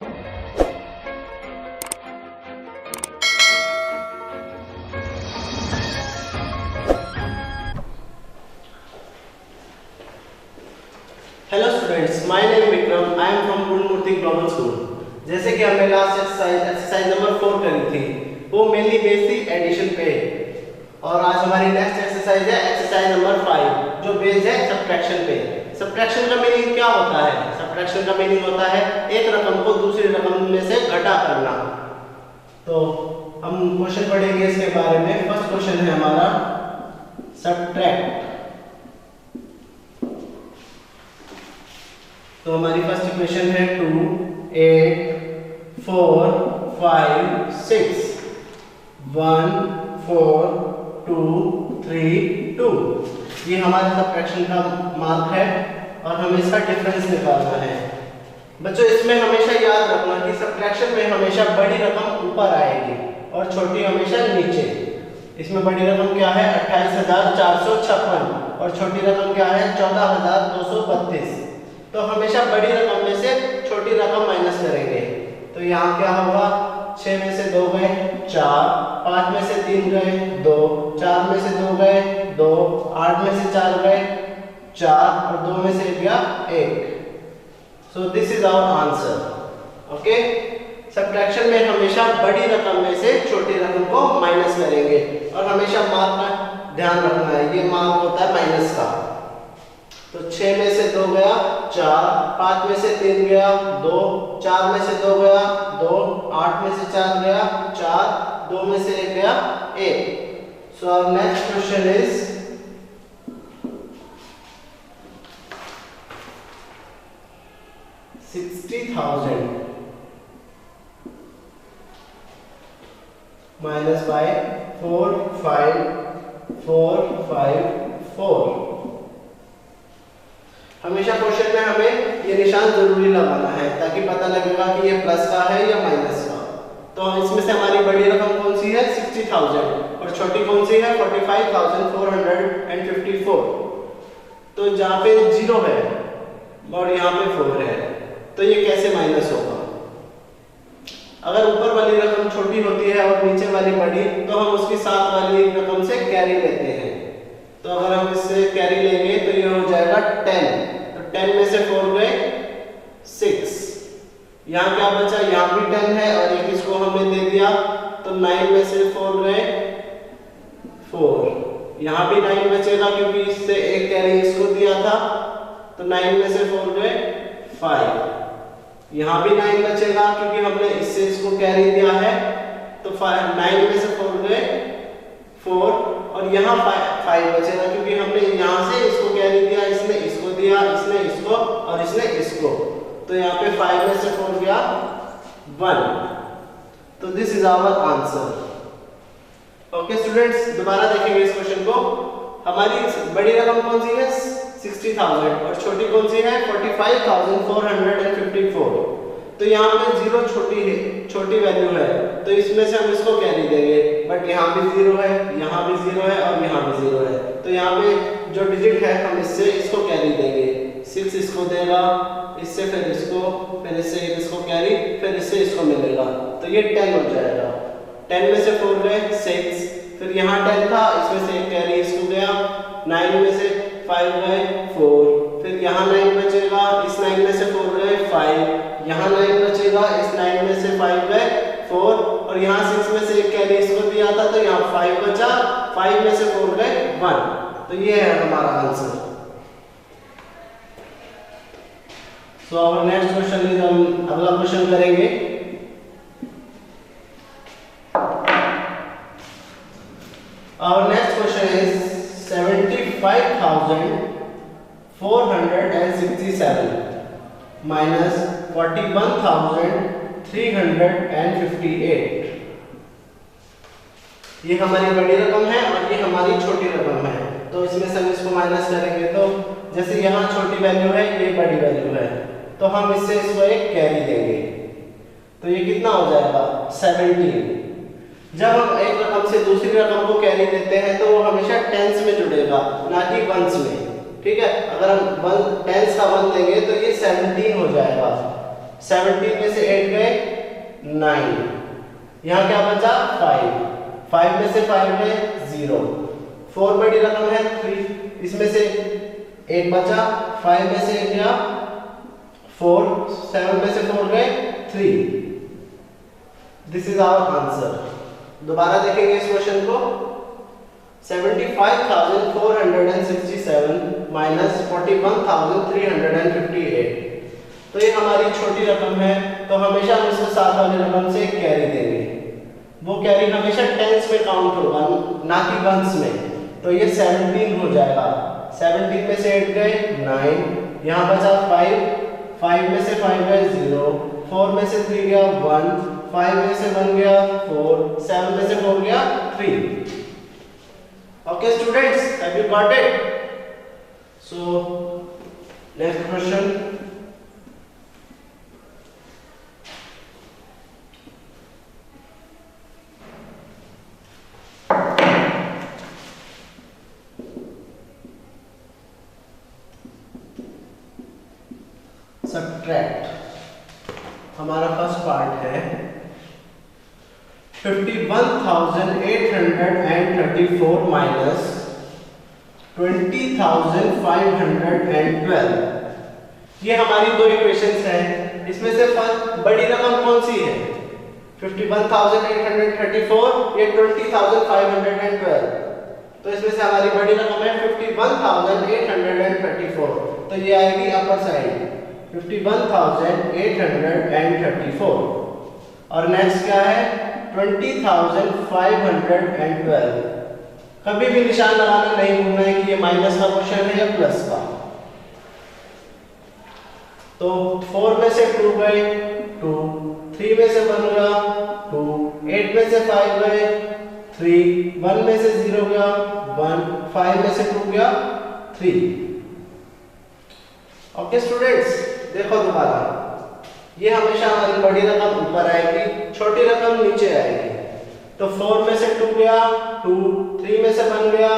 Hello students, my name Vikram, I am from Gurumurthy global school. जैसे कि हमने लास्ट एक्सरसाइज नंबर 4 करी थी, वो मेनली बेस्ड थी एडिशन पे, और आज हमारी नेक्स्ट एक्सरसाइज है एक्सरसाइज नंबर 5 जो बेस्ड है सब्ट्रैक्शन पे। सब्ट्रैक्शन का मीनिंग क्या होता है? सब्ट्रैक्शन का मीनिंग होता है एक रकम को दूसरी रकम में से घटा करना। तो हम क्वेश्चन पढ़ेंगे इसके बारे में। फर्स्ट क्वेश्चन है हमारा सब्ट्रैक्ट। तो हमारी फर्स्ट इक्वेशन है 2 8 4 5 6 1 4 2 3 2। ये हमारे सब्ट्रैक्शन का मार्क है और हमें इसका डिफरेंस निकालना है। बच्चों, इसमें हमेशा याद रखना कि सब्ट्रैक्शन में हमेशा बड़ी रकम ऊपर आएगी और छोटी हमेशा नीचे। इसमें बड़ी रकम क्या है 28,456 और छोटी रकम क्या है 14,232। तो हमेशा बड़ी रकम में से छोटी रकम माइनस करेंगे। तो यहाँ क्या होगा, 6 में से 2 गए 4, 5 में से 3 गए 2, 4 में से 2 गए 2, 8 में से 4 गए 4 और 2 में से गया 1। So this is our answer. Okay, subtraction में हमेशा बड़ी रकम में से छोटी रकम को माइनस करेंगे और हमेशा मार्क का ध्यान रखना है, ये मार्क होता है माइनस का। तो 6 में से 2 गया 4, 5 में से 3 गया 2, 4 में से 2 गया 2, 8 में से 4 गया 4, 2 में से 1 गया 1। So our next question is $60,000 minus by 4 5 4 5 4। हमेशा क्वेश्चन में हमें ये निशान जरूरी लगाना है ताकि पता लगेगा कि ये प्लस का है या माइनस का। तो इसमें से हमारी बड़ी रकम कौन सी है 60,000 और छोटी कौन सी है 45,454। तो जहाँ पे 0 है और यहाँ पे 4 है, तो ये कैसे माइनस होगा? अगर ऊपर वाली रकम छोटी होती है और नीचे वाली बड़ी, तो हम उसकी साथ वाली रकम से कैरी लेते हैं। तो अगर हम इससे कैरी लेंगे तो ये हो जाएगा 10। तो 10 में से 4 गए 6। यहाँ क्या बचा, यहाँ भी 10 है और एक इसको हमने दे दिया, तो 9 में से 4 गए 4। यहाँ भी 9 बचेगा क्योंकि इससे एक कैरी इसको दिया था, तो 9 में से 4 गए 5। यहाँ भी 9 बचेगा क्योंकि हमने इससे इसको कैरी दिया है, तो 9 में से 4 गए 4 और यहाँ 5 बचेगा क्योंकि हमने यहाँ से इसको कैरी दिया, इसने इसको दिया, इसने इसको और इसने इसको। तो यहाँ पे 5 में से 4 गया 1। तो this is our answer. Okay students, दोबारा देखेंगे इस क्वेश्चन को। हमारी बड़ी रकम कौन सी है 60,000 और छोटी कौन सी है 45,454। तो यहाँ पे 0 छोटी वैल्यू है, तो इसमें से हम इसको कैरी देंगे, बट यहाँ भी 0 है, यहाँ भी 0 है और यहाँ भी 0 है। तो यहाँ पे जो डिजिट है हम इससे इसको कैरी देंगे। 6 इसको देगा, इससे फिर इसको, फिर इससे इसको कैरी, फिर इससे इसको मिलेगा, तो ये 10 हो जाएगा। 10 में से 4 गए 6, फिर यहाँ 10 था, इसमें से एक कैरी इसको गया, 9 में से 5 गए 4, फिर यहाँ 9 बचेगा, इस 9 में से 4 गए 5, यहाँ 9 बचेगा, इस 9 में से 5 गए 4 और यहाँ 6 में से एक कैरी इसको दिया था, तो यहाँ 5 बचा, 5 में से 4 गए 1। तो ये है हमारा answer. So our next question is, हम अगला क्वेश्चन करेंगे। Our next question is 75,467 minus 41,358। ये हमारी बड़ी रकम है और ये हमारी छोटी रकम है, तो इसमें से हम इसको माइनस करेंगे। तो जैसे यहाँ छोटी वैल्यू है, ये बड़ी वैल्यू है, तो हम इससे इसको एक कैरी देंगे, तो ये कितना हो जाएगा 17। जब हम एक रकम से दूसरी रकम को कैरी देते हैं तो वो हमेशा टेंस में जुड़ेगा, ना कि वंस में। ठीक है, अगर हम टेंस का 1 लेंगे तो ये 17 हो जाएगा। 17 में से 8 गए 9, यहाँ क्या बचा 5, 5 में से 5 गए 0, 4 बड़ी रकम है 3, इसमें से 1 बचा, 5 में से 1 गया 4, 7 में से 4 गए 3। This is our answer. दोबारा देखेंगे इस क्वेश्चन को। 75,467 माइनस 41,358, तो ये हमारी छोटी रकम है, तो हमेशा हम इसको साथ वाली रकम से कैरी देंगे। वो कैरी हमेशा टेंस में काउंट होगा, ना कि वंस में। तो ये 17 हो जाएगा। 17 में से 8 गए 9, यहाँ बचा 5, 5 में से 5 गए 0, 4 में से 3 गया 1, 5 में से 1 गया 4, 7 में से 4 गया 3। Okay students, have you got it? So next question. Subtract. हमारा फर्स्ट पार्ट है 51,834 माइनस 20,512। ये हमारी दो इक्वेशंस हैं। इसमें से बड़ी रकम कौन सी है? 51,834, ये 20,512। तो इसमें से हमारी बड़ी रकम है 51,834, तो ये आएगी अपर साइड 51,834। और नेक्स्ट क्या है 20,512। कभी भी निशान लगाना नहीं भूलना है कि ये माइनस का क्वेश्चन है या प्लस का। तो 4 में से 2 गए 2, 3 में से 1 गया 2, 8 में से 5 गए 3, 1 में से 0 गया 1, 5 में से 2 गया 3। ओके स्टूडेंट्स, देखो दोबारा, ये हमेशा हमारी बड़ी रकम ऊपर आएगी, छोटी रकम नीचे आएगी। तो 4 में से 2 गया 2, 3 में से 1 गया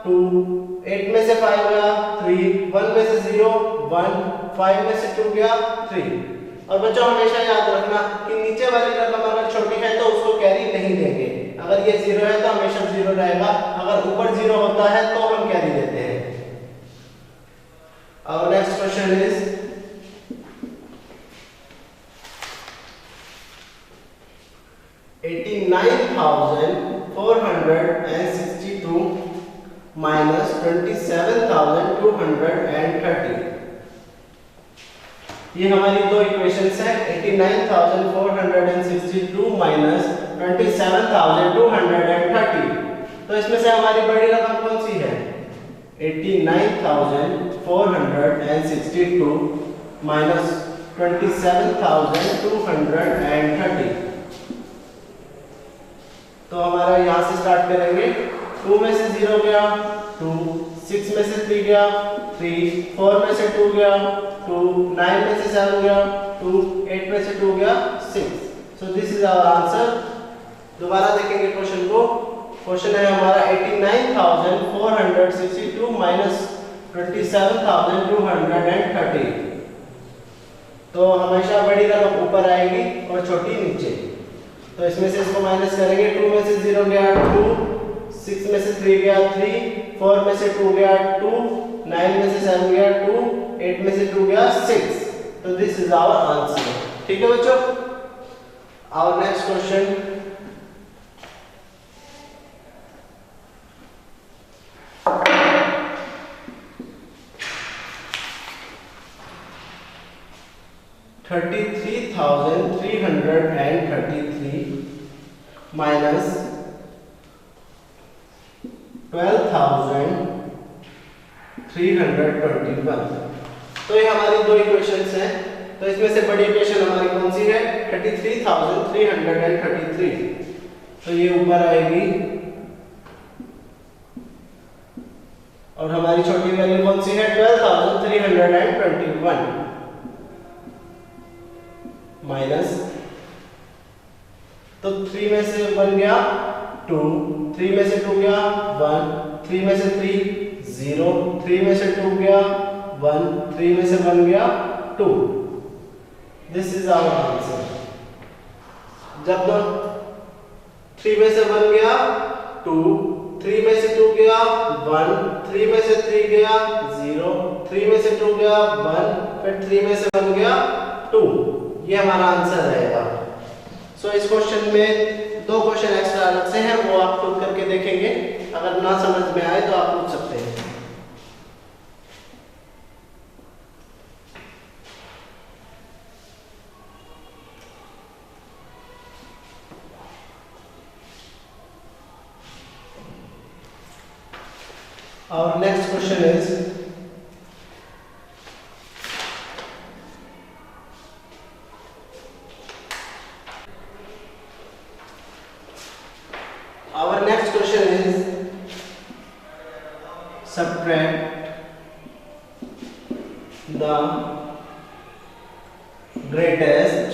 2, 8 में से 5 गया 3, 1 में से 0 1, 5 में से 2 गया 3। और बच्चों हमेशा याद रखना कि नीचे वाली रकम अगर छोटी है तो उसको कैरी नहीं देंगे। अगर ये 0 है तो हमेशा 0 रहेगा, अगर ऊपर 0 होता है तो हम कैरी देते हैं। Our next question is 89,462 minus 27,230। ये हमारी दो इक्वेशंस हैं। 89,462 माइनस 27,230। तो इसमें से हमारी बड़ी रकम कौन सी है? 89,462 माइनस 27,230। तो हमारा यहाँ से स्टार्ट करेंगे। 2 में से 0 गया 2, 6 में से 3 गया 3, 4 में से 2 गया 2, 9 में से 7 गया 2, 8 में से 2 गया 6। So this is our answer. दोबारा देखेंगे क्वेश्चन को। क्वेश्चन है हमारा 89,462 माइनस 27,230। तो हमेशा बड़ी रकम ऊपर आएगी और छोटी नीचे। तो इसमें से इसको माइनस करेंगे। 2 में से 0 गया 2, 6 में से 3 गया 3, 4 में से 2 गया 2, 9 में से 7 गया 2, 8 में से 2 गया 6। तो दिस इज आवर आंसर। ठीक है बच्चों। Our next question 33,333 minus 12,321। तो ये हमारी दो इक्वेशंस हैं। तो इसमें से बड़ी इक्वेशन हमारी कौन सी है? 33,333। तो ये ऊपर आएगी और हमारी छोटी वैल्यू कौन सी है? 12,321 माइनस, तो 3 में से 1 गया 2, 3 में से 2 गया 1, 3 में से 3 0, 3 में से 2 गया 1, 3 में से 1 गया 2। This is our answer. जब 3 में से 1 गया 2, 3 में से 2 गया 1, 3 में से 3 गया 0, 3 में से 2 गया 1, फिर 3 में से 1 गया 2। ये हमारा आंसर रहेगा। सो इस क्वेश्चन में 2 क्वेश्चन एक्स्ट्रा अलग से हैं, वो आप खुद करके देखेंगे। अगर ना समझ में आए तो आप पूछ सकते हैं। Our next question is subtract the greatest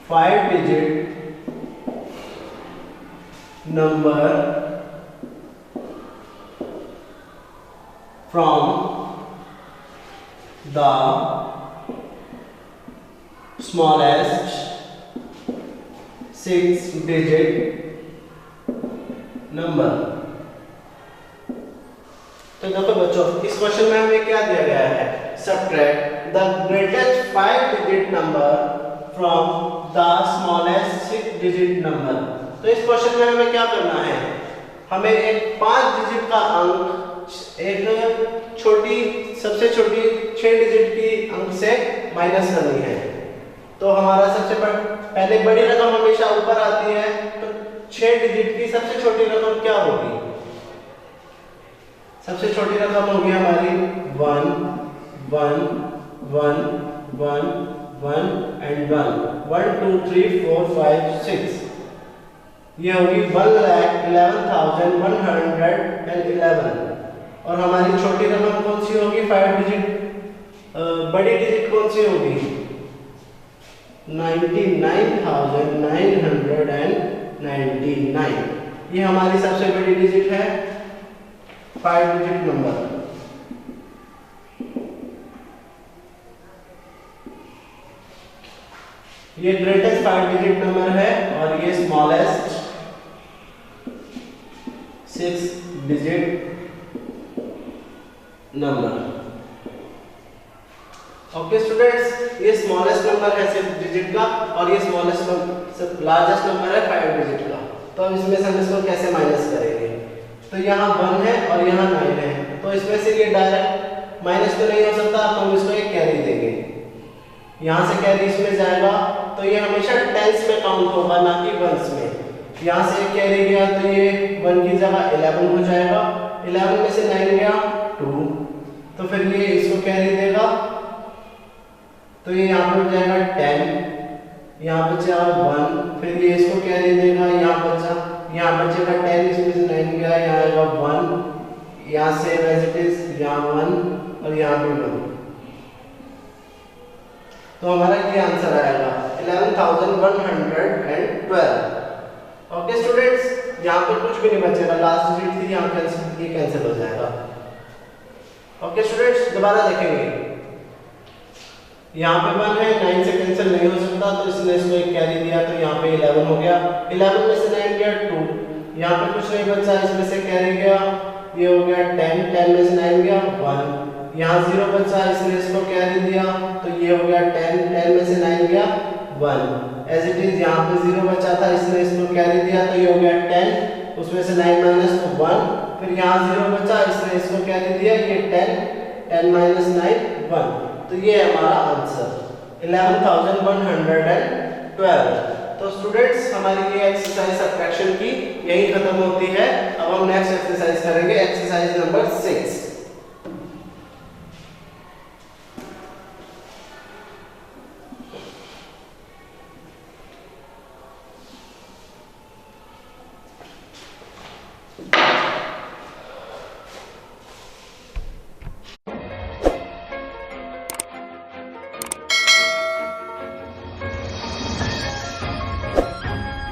5-digit number from the smallest 6-digit number। तो देखो बच्चों, इस क्वेश्चन में हमें क्या दिया गया है? Subtract the greatest 5-digit number from the smallest 6-digit number. तो इस क्वेश्चन में हमें क्या करना है? हमें एक 5 डिजिट का अंक एक सबसे छोटी 6 डिजिट की अंक से माइनस करनी है। तो हमारा पहले बड़ी रकम हमेशा ऊपर आती है, तो 6 डिजिट की सबसे छोटी रकम क्या होगी? सबसे छोटी रकम होगी हमारी 1 1 1 1 1 एंड 1 1 2 3 4 5 6। ये होगी 1,11,111। और हमारी छोटी रकम कौन सी होगी? 5 डिजिट। बड़ी डिजिट कौन सी होगी? 99,999। ये हमारी सबसे बड़ी डिजिट है, 5 डिजिट नंबर। ये ग्रेटेस्ट 5 डिजिट नंबर है और ये smallest 6 digit number. Okay students, ये स्मॉलेस्ट नंबर है 6 डिजिट का और ये लार्जेस्ट नंबर है 5 डिजिट का। तो अब इसमें से हम इसको कैसे माइनस करेंगे? तो यहाँ 1 है और यहाँ 9 है, तो इसमें से ये डायरेक्ट माइनस तो नहीं हो सकता, तो हम इसको एक कैरी देंगे। यहाँ से कैरी इसमें जाएगा, तो ये हमेशा टेंस में काउंट होगा, ना कि वंस में। यहाँ से एक कैरी गया तो ये 1 की जगह 11 हो जाएगा। 11 में से 9 गया 2, तो फिर ये इसको कैरी देगा, तो ये यहाँ पे हो जाएगा 10, यहाँ बचा 1, फिर ये इसको कैरी देगा, यहाँ बचेगा 10, इसमें से 9 गया, यहाँ आएगा 1, यहाँ से एज इट इज यहाँ 1 और यहाँ भी 1। तो हमारा ये आंसर आएगा 11,112। ओके स्टूडेंट्स, यहाँ पे कुछ भी नहीं बचेगा, लास्ट डिजिट थी, यहाँ कैंसिल हो जाएगा। ओके स्टूडेंट्स, दोबारा देखेंगे। यहाँ पे 1 है, 9 से कैंसिल नहीं हो सकता, तो इसने इसको एक कैरी दिया, तो यहाँ पे 11 हो गया। 11 में से 9 गया 2, यहाँ पे कुछ नहीं बचा, इसमें से कैरी गया, ये हो गया 10, 10 में से 9 गया 1, यहाँ 0 बचा, इसने इसको कैरी दिया, तो ये हो गया 10, 10 में से 9 गया 1, एज इट इज यहाँ पे 0 बचा था, इसने इसको कैरी दिया, तो ये हो गया 10, उसमें से 9 माइनस तो 1, फिर यहाँ 0 बचा, इसने इसको कैरी दिया, ये 10, 10 माइनस 9 1। तो ये हमारा आंसर 11,112। तो स्टूडेंट्स, हमारी ये एक्सरसाइज सब्ट्रैक्शन की यही खत्म होती है। अब हम नेक्स्ट एक्सरसाइज करेंगे, एक्सरसाइज नंबर 6।